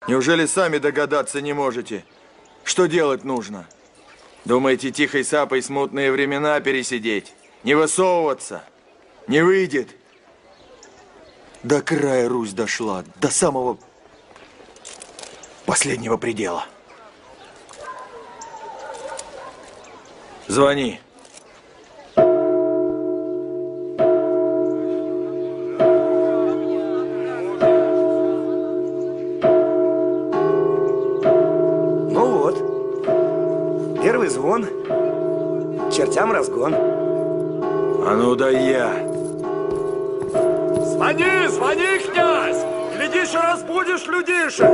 Неужели сами догадаться не можете, что делать нужно? Думаете, тихой сапой смутные времена пересидеть? Не высовываться? Не выйдет. До края Русь дошла, до самого последнего предела. Звони. Ну вот, первый звон, чертям разгон. А ну да я. Звони, звони, князь! Глядишь, разбудишь людишек!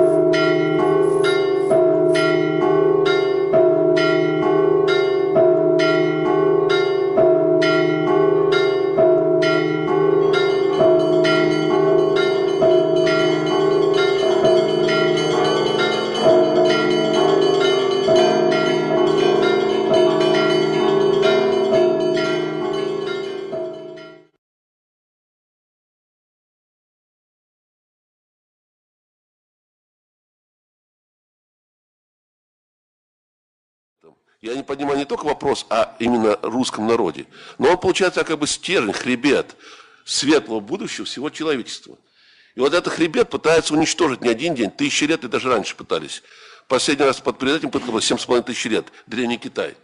Я не понимаю не только вопрос о именно русском народе, но он получается как бы стержень, хребет светлого будущего всего человечества. И вот этот хребет пытается уничтожить не один день, тысячи лет, и даже раньше пытались. Последний раз перед этим пытка было 7,5 тысяч лет, Древний Китай.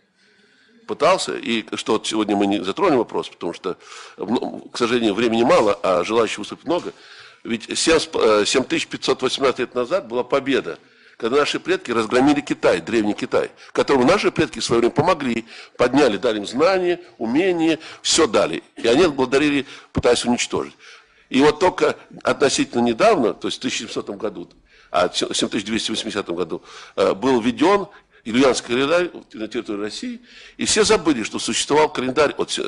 Пытался, и что вот сегодня мы не затронем вопрос, потому что, к сожалению, времени мало, а желающих выступить много. Ведь 7518 лет назад была победа, когда наши предки разгромили Китай, Древний Китай, которому наши предки в свое время помогли, подняли, дали им знания, умения, все дали. И они благодарили, пытаясь уничтожить. И вот только относительно недавно, то есть в 1700 году, а в 7280 году, был введен юлианский календарь на территории России, и все забыли, что существовал календарь от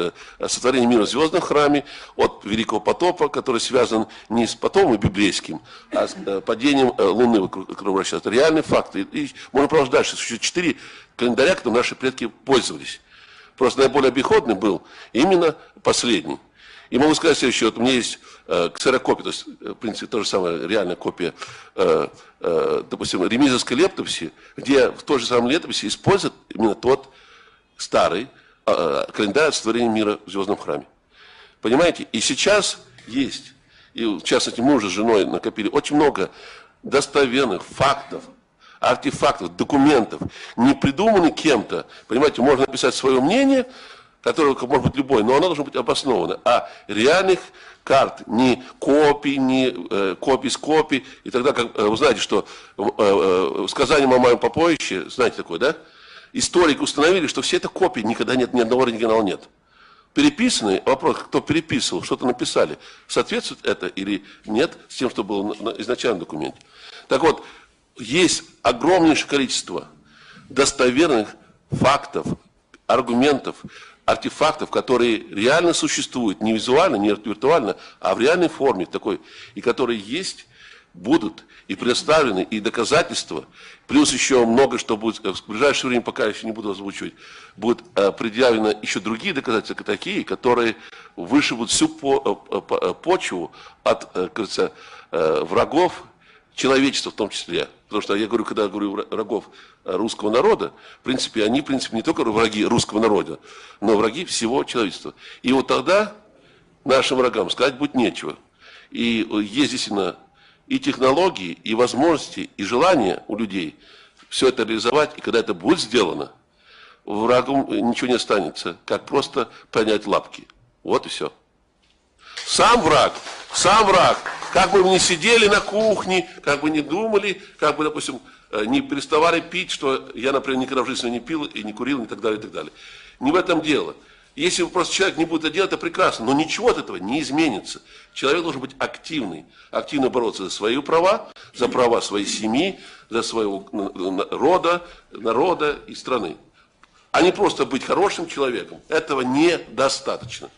сотворения мира в звездном храме, от Великого потопа, который связан не с потопом библейским, а с падением Луны вокруг вращения. Это реальные факты. И можно продолжать дальше. Существует 4 календаря, которым наши предки пользовались. Просто наиболее обиходный был именно последний. И могу сказать следующее, вот у меня есть ксерокопия, то есть, в принципе, то же самое, реальная копия, допустим, ремизовской летописи, где в той же самой летописи используют именно тот старый календарь сотворения мира в звездном храме. Понимаете? И сейчас есть, и в частности мы уже с женой накопили очень много достоверных фактов, артефактов, документов, не придуманы кем-то. Понимаете, можно написать свое мнение, которое может быть любое, но оно должно быть обосновано. А реальных карт, не копий, не копий с копий. И тогда, как вы знаете, что сказание Мамаева Поповича, знаете такое, да? Историки установили, что все это копии, никогда нет, ни одного оригинала нет. Переписанные, вопрос, кто переписывал, что-то написали, соответствует это или нет с тем, что было на изначальном документе. Так вот, есть огромнейшее количество достоверных фактов, аргументов, артефактов, которые реально существуют, не визуально, не виртуально, а в реальной форме такой, и которые есть, будут и представлены, и доказательства, плюс еще много, что будет в ближайшее время, пока я еще не буду озвучивать, будет предъявлено еще другие доказательства, такие, которые вышибут всю почву от, как говорится, врагов человечества в том числе. Потому что я говорю, когда я говорю врагов русского народа, в принципе, они, не только враги русского народа, но враги всего человечества. И вот тогда нашим врагам сказать будет нечего. И есть действительно и технологии, и возможности, и желание у людей все это реализовать. И когда это будет сделано, врагу ничего не останется, как просто поднять лапки. Вот и все. Сам враг, как бы мы ни сидели на кухне, как бы ни думали, как бы, допустим, не переставали пить, что я, например, никогда в жизни не пил и не курил, и так далее, и так далее. Не в этом дело. Если просто человек не будет это делать, это прекрасно, но ничего от этого не изменится. Человек должен быть активный, активно бороться за свои права, за права своей семьи, за своего рода, народа и страны. А не просто быть хорошим человеком. Этого недостаточно.